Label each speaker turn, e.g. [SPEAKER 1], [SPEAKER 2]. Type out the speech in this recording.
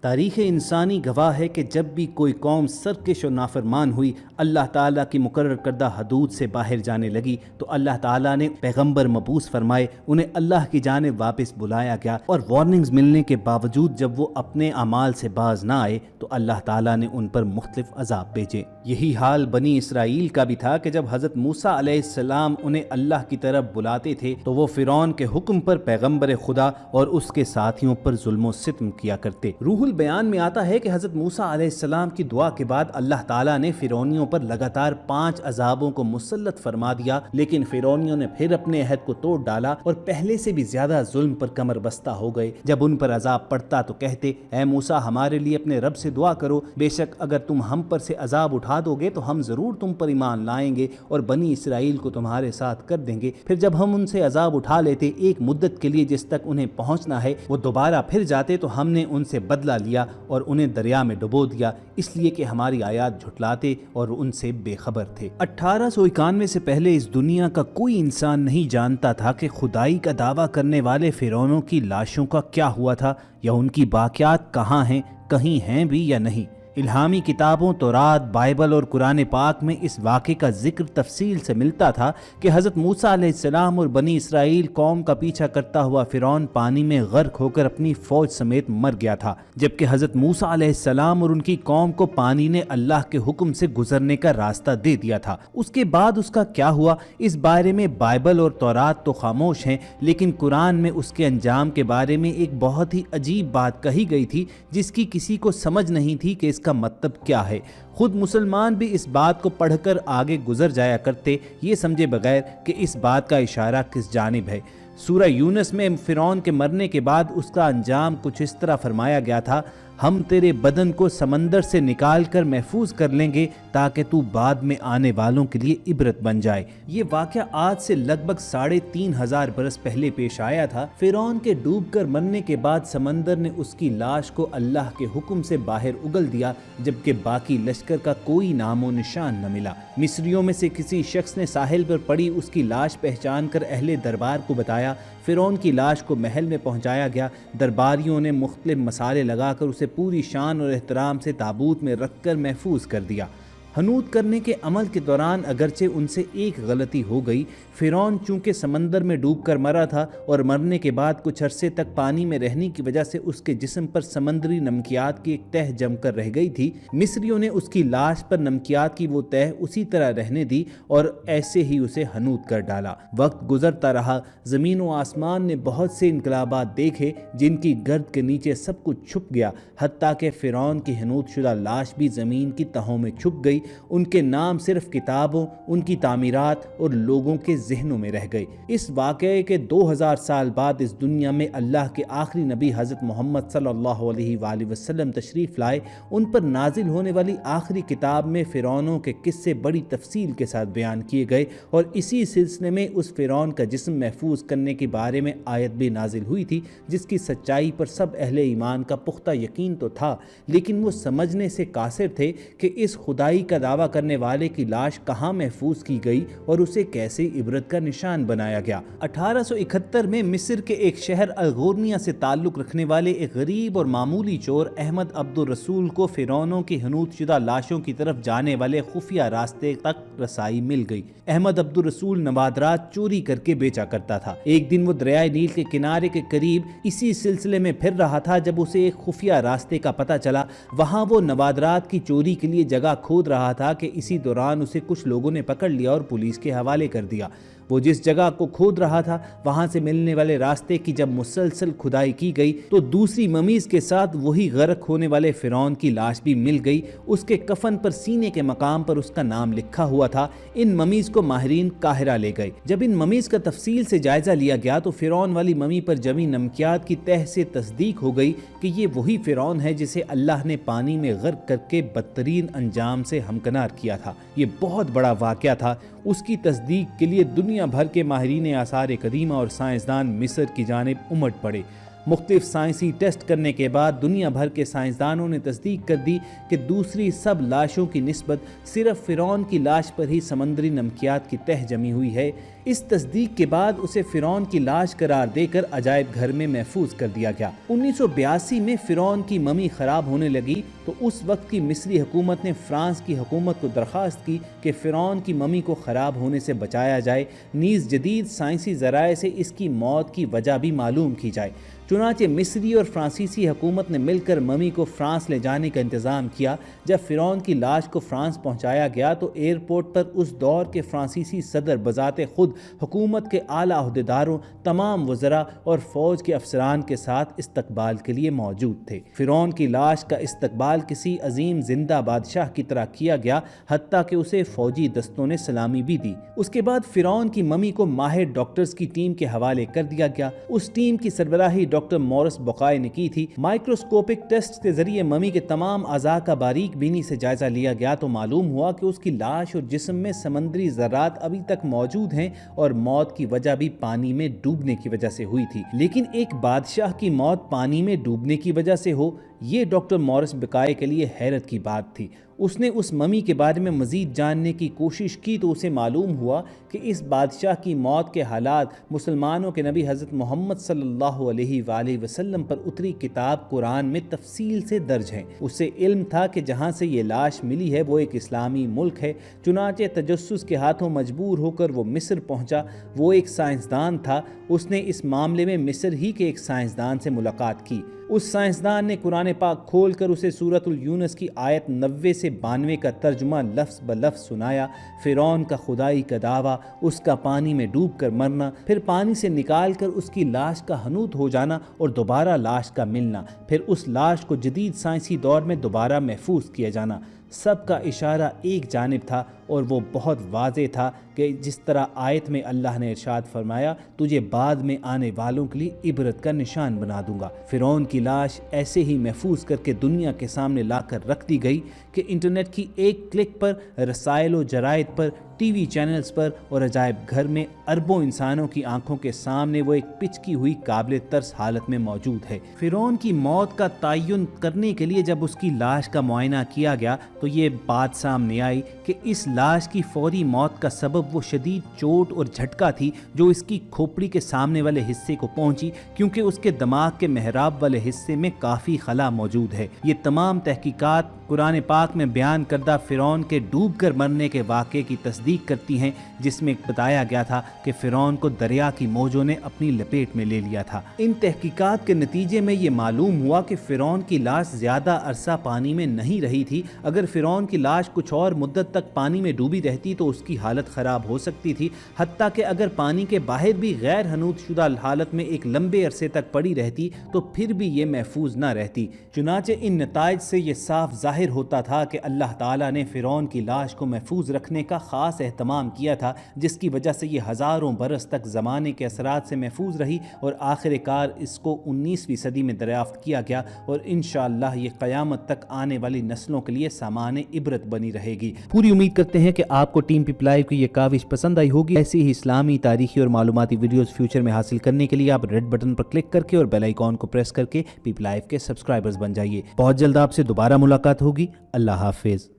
[SPEAKER 1] تاریخ انسانی گواہ ہے کہ جب بھی کوئی قوم سرکش و نافرمان ہوئی، اللہ تعالیٰ کی مقرر کردہ حدود سے باہر جانے لگی، تو اللہ تعالیٰ نے پیغمبر مبعوث فرمائے، انہیں اللہ کی جانب واپس بلایا گیا، اور وارننگز ملنے کے باوجود جب وہ اپنے اعمال سے باز نہ آئے تو اللہ تعالیٰ نے ان پر مختلف عذاب بھیجے۔ یہی حال بنی اسرائیل کا بھی تھا کہ جب حضرت موسیٰ علیہ السلام انہیں اللہ کی طرف بلاتے تھے تو وہ فرعون کے حکم پر پیغمبر خدا اور اس کے ساتھیوں پر ظلم و ستم کیا کرتے۔ روح بیان میں آتا ہے کہ حضرت موسیٰ علیہ السلام کی دعا کے بعد اللہ تعالیٰ نے فرعونیوں پر لگاتار 5 عذابوں کو مسلط فرما دیا، لیکن فرعونیوں نے پھر اپنے عہد کو توڑ ڈالا اور پہلے سے بھی زیادہ ظلم پر کمر بستہ ہو گئے۔ جب ان پر عذاب پڑتا تو کہتے، اے موسیٰ ہمارے لیے اپنے رب سے دعا کرو، بے شک اگر تم ہم پر سے عذاب اٹھا دو گے تو ہم ضرور تم پر ایمان لائیں گے اور بنی اسرائیل کو تمہارے ساتھ کر دیں گے۔ پھر جب ہم ان سے عذاب اٹھا لیتے ایک مدت کے لیے جس تک انہیں پہنچنا ہے، وہ دوبارہ پھر جاتے تو ہم نے ان سے بدلہ لیا اور انہیں دریا میں ڈبو دیا، اس لیے کہ ہماری آیات جھٹلاتے اور ان سے بے خبر تھے۔ 1891 سے پہلے اس دنیا کا کوئی انسان نہیں جانتا تھا کہ خدائی کا دعویٰ کرنے والے فرعونوں کی لاشوں کا کیا ہوا تھا یا ان کی باقیات کہاں ہیں، کہیں ہیں بھی یا نہیں۔ الہامی کتابوں تورات، بائبل اور قرآن پاک میں اس واقعے کا ذکر تفصیل سے ملتا تھا کہ حضرت موسیٰ علیہ السلام اور بنی اسرائیل قوم کا پیچھا کرتا ہوا فرعون پانی میں غرق ہو کر اپنی فوج سمیت مر گیا تھا، جبکہ حضرت موسیٰ علیہ السلام اور ان کی قوم کو پانی نے اللہ کے حکم سے گزرنے کا راستہ دے دیا تھا۔ اس کے بعد اس کا کیا ہوا، اس بارے میں بائبل اور تورات تو خاموش ہیں، لیکن قرآن میں اس کے انجام کے بارے میں ایک بہت ہی عجیب بات کہی گئی تھی جس کی کسی کو سمجھ نہیں تھی کہ اس کا مطلب کیا ہے۔ خود مسلمان بھی اس بات کو پڑھ کر آگے گزر جایا کرتے، یہ سمجھے بغیر کہ اس بات کا اشارہ کس جانب ہے۔ سورہ یونس میں فرعون کے مرنے کے بعد اس کا انجام کچھ اس طرح فرمایا گیا تھا، ہم تیرے بدن کو سمندر سے نکال کر محفوظ کر لیں گے تاکہ تو بعد میں آنے والوں کے لیے عبرت بن جائے۔ یہ واقعہ آج سے لگ بھگ 3500 برس پہلے پیش آیا تھا۔ فرعون کے ڈوب کر مرنے کے بعد سمندر نے اس کی لاش کو اللہ کے حکم سے باہر اگل دیا، جبکہ باقی لشکر کا کوئی نام و نشان نہ ملا۔ مصریوں میں سے کسی شخص نے ساحل پر پڑی اس کی لاش پہچان کر اہل دربار کو بتایا۔ فرعون کی لاش کو محل میں پہنچایا گیا۔ درباریوں نے مختلف مسالے لگا کر اسے پوری شان اور احترام سے تابوت میں رکھ کر محفوظ کر دیا۔ حنوط کرنے کے عمل کے دوران اگرچہ ان سے ایک غلطی ہو گئی، فرعون چونکہ سمندر میں ڈوب کر مرا تھا اور مرنے کے بعد کچھ عرصے تک پانی میں رہنے کی وجہ سے اس کے جسم پر سمندری نمکیات کی ایک تہ جم کر رہ گئی تھی، مصریوں نے اس کی لاش پر نمکیات کی وہ تہ اسی طرح رہنے دی اور ایسے ہی اسے حنوط کر ڈالا۔ وقت گزرتا رہا، زمین و آسمان نے بہت سے انقلابات دیکھے جن کی گرد کے نیچے سب کچھ چھپ گیا، حتیٰ کہ فرعون کی حنوط شدہ لاش بھی زمین کی تہوں میں چھپ گئی۔ ان کے نام صرف کتابوں، ان کی تعمیرات اور لوگوں کے ذہنوں میں رہ گئے۔ اس واقعے کے 2000 سال بعد اس دنیا میں اللہ کے آخری نبی حضرت محمد صلی اللہ علیہ وآلہ وسلم تشریف لائے۔ ان پر نازل ہونے والی آخری کتاب میں فرعونوں کے قصے بڑی تفصیل کے ساتھ بیان کیے گئے، اور اسی سلسلے میں اس فرعون کا جسم محفوظ کرنے کے بارے میں آیت بھی نازل ہوئی تھی، جس کی سچائی پر سب اہل ایمان کا پختہ یقین تو تھا، لیکن وہ سمجھنے سے قاصر تھے کہ اس خدائی کا دعویٰ کرنے والے کی لاش کہاں محفوظ کی گئی اور اسے کیسے عبرت کا نشان بنایا گیا۔ 1871 میں مصر کے ایک شہر الغورنیہ سے تعلق رکھنے والے ایک غریب اور معمولی چور احمد عبد الرسول کو فرعونوں کی حنوط شدہ لاشوں کی طرف جانے والے خفیہ راستے تک رسائی مل گئی۔ احمد عبد الرسول نوادرات چوری کر کے بیچا کرتا تھا۔ ایک دن وہ دریائے نیل کے کنارے کے قریب اسی سلسلے میں پھر رہا تھا جب اسے ایک خفیہ راستے کا پتہ چلا۔ وہاں وہ نوادرات کی چوری کے لیے جگہ کھود رہا تھا کہ اسی دوران اسے کچھ لوگوں نے پکڑ لیا اور پولیس کے حوالے کر دیا۔ وہ جس جگہ کو کھود رہا تھا وہاں سے ملنے والے راستے کی جب مسلسل کھدائی کی گئی تو دوسری ممیز کے ساتھ وہی غرق ہونے والے فرعون کی لاش بھی مل گئی۔ اس کے کفن پر سینے کے مقام پر اس کا نام لکھا ہوا تھا۔ ان ممیز کو ماہرین قاہرہ لے گئے۔ جب ان ممیز کا تفصیل سے جائزہ لیا گیا تو فرعون والی ممی پر جمی نمکیات کی تہ سے تصدیق ہو گئی کہ یہ وہی فرعون ہے جسے اللہ نے پانی میں غرق کر کے بدترین انجام سے ہمکنار کیا تھا۔ یہ بہت بڑا واقعہ تھا۔ اس کی تصدیق کے لیے دنیا بھر کے ماہرین آثار قدیمہ اور سائنسدان مصر کی جانب امٹ پڑے۔ مختلف سائنسی ٹیسٹ کرنے کے بعد دنیا بھر کے سائنسدانوں نے تصدیق کر دی کہ دوسری سب لاشوں کی نسبت صرف فرعون کی لاش پر ہی سمندری نمکیات کی تہ جمی ہوئی ہے۔ اس تصدیق کے بعد اسے فرعون کی لاش قرار دے کر عجائب گھر میں محفوظ کر دیا گیا۔ 1982 میں فرعون کی ممی خراب ہونے لگی تو اس وقت کی مصری حکومت نے فرانس کی حکومت کو درخواست کی کہ فرعون کی ممی کو خراب ہونے سے بچایا جائے، نیز جدید سائنسی ذرائع سے اس کی موت کی وجہ بھی معلوم کی جائے۔ چنانچہ مصری اور فرانسیسی حکومت نے مل کر ممی کو فرانس لے جانے کا انتظام کیا۔ جب فرعون کی لاش کو فرانس پہنچایا گیا تو ایئرپورٹ پر اس دور کے فرانسیسی صدر بذات خود حکومت کے اعلیٰ عہدیداروں، تمام وزراء اور فوج کے افسران کے ساتھ استقبال کے لیے موجود تھے۔ فرعون کی لاش کا استقبال کسی عظیم زندہ بادشاہ کی طرح کیا گیا، حتیٰ کہ اسے فوجی دستوں نے سلامی بھی دی۔ اس کے بعد فرعون کی ممی کو ماہر ڈاکٹرز کی ٹیم کے حوالے کر دیا گیا۔ اس ٹیم کی سربراہی ڈاکٹر مورس بقائے نے کی تھی۔ مائکروسکوپک ٹیسٹ کے ذریعے ممی کے تمام اعضاء کا باریک بینی سے جائزہ لیا گیا تو معلوم ہوا کہ اس کی لاش اور جسم میں سمندری ذرات ابھی تک موجود ہیں اور موت کی وجہ بھی پانی میں ڈوبنے کی وجہ سے ہوئی تھی۔ لیکن ایک بادشاہ کی موت پانی میں ڈوبنے کی وجہ سے ہو، یہ ڈاکٹر مورس بقائے کے لیے حیرت کی بات تھی۔ اس نے اس ممی کے بارے میں مزید جاننے کی کوشش کی تو اسے معلوم ہوا کہ اس بادشاہ کی موت کے حالات مسلمانوں کے نبی حضرت محمد صلی اللہ علیہ وآلہ وسلم پر اتری کتاب قرآن میں تفصیل سے درج ہیں۔ اسے علم تھا کہ جہاں سے یہ لاش ملی ہے وہ ایک اسلامی ملک ہے، چنانچہ تجسس کے ہاتھوں مجبور ہو کر وہ مصر پہنچا۔ وہ ایک سائنسدان تھا، اس نے اس معاملے میں مصر ہی کے ایک سائنسدان سے ملاقات کی۔ اس سائنسدان نے قرآن پاک کھول کر اسے سورۃ یونس کی آیت 90 سے 92 کا ترجمہ لفظ بلفظ سنایا۔ فرعون کا خدائی کا دعویٰ، اس کا پانی میں ڈوب کر مرنا، پھر پانی سے نکال کر اس کی لاش کا حنوط ہو جانا اور دوبارہ لاش کا ملنا، پھر اس لاش کو جدید سائنسی دور میں دوبارہ محفوظ کیا جانا، سب کا اشارہ ایک جانب تھا اور وہ بہت واضح تھا کہ جس طرح آیت میں اللہ نے ارشاد فرمایا، تجھے بعد میں آنے والوں کے لیے عبرت کا نشان بنا دوں گا۔ فرعون کی لاش ایسے ہی محفوظ کر کے دنیا کے سامنے لا کر رکھ دی گئی کہ انٹرنیٹ کی ایک کلک پر رسائل و جرائد پر، ٹی وی چینلز پر اور عجائب گھر میں اربوں انسانوں کی آنکھوں کے سامنے وہ ایک پچکی ہوئی قابل ترس حالت میں موجود ہے۔ فرعون کی موت کا تعین کرنے کے لیے جب اس کی لاش کا معائنہ کیا گیا تو یہ بات سامنے آئی کہ اس لاش کی فوری موت کا سبب وہ شدید چوٹ اور جھٹکا تھی جو اس کی کھوپڑی کے سامنے والے حصے کو پہنچی، کیونکہ اس کے دماغ کے محراب والے حصے میں کافی خلا موجود ہے۔ یہ تمام تحقیقات قرآن پاک میں بیان کردہ فرعون کے ڈوب کر مرنے کے واقعے کی تصدیق کرتی ہیں، جس میں بتایا گیا تھا کہ فرعون کو دریا کی موجوں نے اپنی لپیٹ میں لے لیا تھا۔ ان تحقیقات کے نتیجے میں یہ معلوم ہوا کہ فرعون کی لاش زیادہ عرصہ پانی میں نہیں رہی تھی۔ اگر فرعون کی لاش کچھ اور مدت تک پانی میں ڈوبی رہتی تو اس کی حالت خراب ہو سکتی تھی، حتیٰ کہ اگر پانی کے باہر بھی غیر حنوط شدہ حالت میں ایک لمبے عرصے تک پڑی رہتی تو پھر بھی یہ محفوظ نہ رہتی۔ چنانچہ ان نتائج سے یہ صاف ظاہر ہوتا تھا کہ اللہ تعالیٰ نے فرعون کی لاش کو محفوظ رکھنے کا خاص اہتمام کیا تھا، جس کی وجہ سے یہ ہزاروں برس تک زمانے کے اثرات سے محفوظ رہی اور آخر کار اس کو 19ویں صدی میں دریافت کیا گیا اور انشاءاللہ یہ قیامت تک آنے والی نسلوں کے لیے سامان عبرت بنی رہے گی۔ پوری امید کرتے ہیں کہ آپ کو ٹیم پیپل لائیو کی یہ کاوش پسند آئی ہوگی۔ ایسی ہی اسلامی، تاریخی اور معلوماتی ویڈیوز فیوچر میں حاصل کرنے کے لیے آپ ریڈ بٹن پر کلک کر کے اور بیل آئیکن کو پریس کر کے پیپل لائیو کے سبسکرائبرز بن جائیے۔ بہت جلد آپ سے دوبارہ ملاقات ہوگی۔ اللہ حافظ۔